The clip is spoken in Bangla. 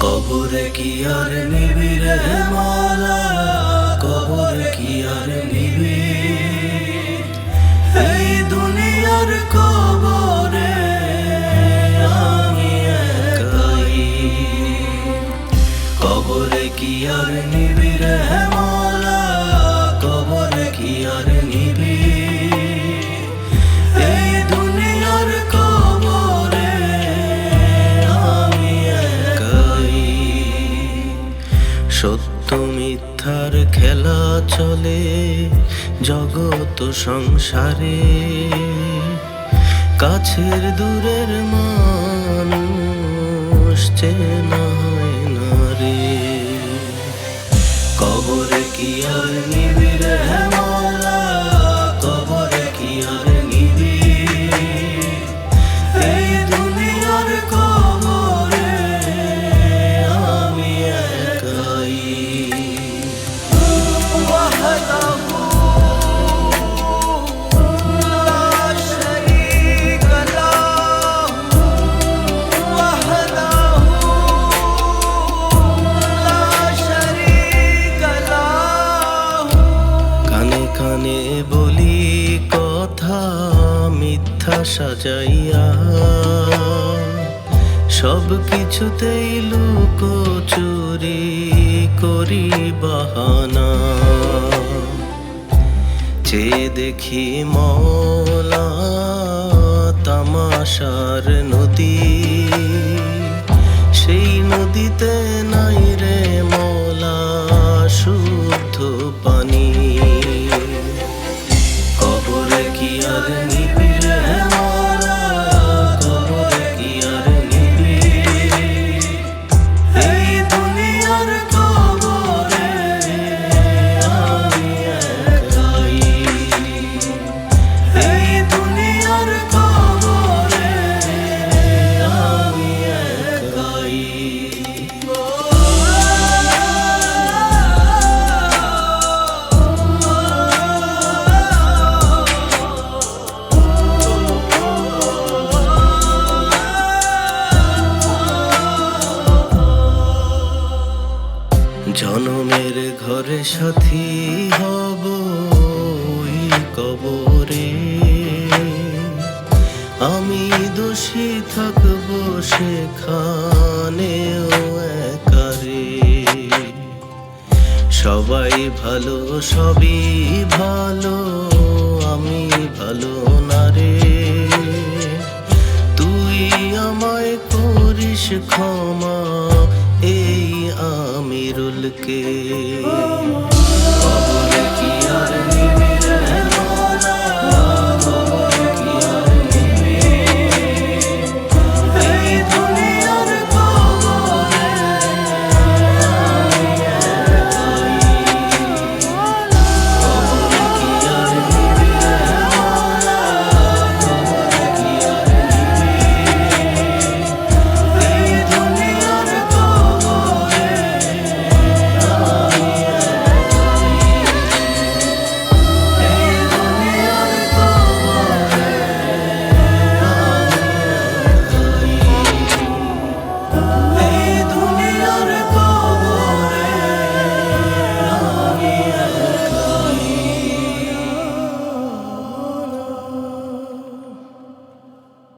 কবরে কি আর নিবি রে মাওলা, কবরে কি আর নিবি? এই দুনিয়ার কবরে আমি একাই। কবরে কি আর নিবি রে মাওলা, কবরে কি আর নিবি? এই দুনিয়ার কবরে আমি একাই। সত্য মিথ্যার খেলা চলে জগৎ সংসারে, কাছের দূরের মানুষ চেনা হয় না রে। কবরে কি আর নিবি রে মাওলা, কবরে কি আর নিবি? এই দুনিয়ার কবরে আমি একাই। কানে বলি কথা মিথ্যা সাজাইয়া, সব কিছুতেই লুকোচুরি করি বাহানা। চেয়ে দেখি মওলা তামাশার নদী, সেই নদীতে নাই রে মওলা শুদ্ধ পানি। কবরে কি আর নিবি রে মাওলা, কবরে কি আর নিবি? এই দুনিয়ার কবরে আমি একাই। এই দুনিয়ার কবরে আমি একাই। জনমের ঘরে সাথী হব ওই কবরে, আমি দোষী থাকবো সেখানেও একারে। সবাই ভালো সবই ভালো, আমি ভালো না রে। তুই আমায় করিস ক্ষমা এই আমিরুলকে।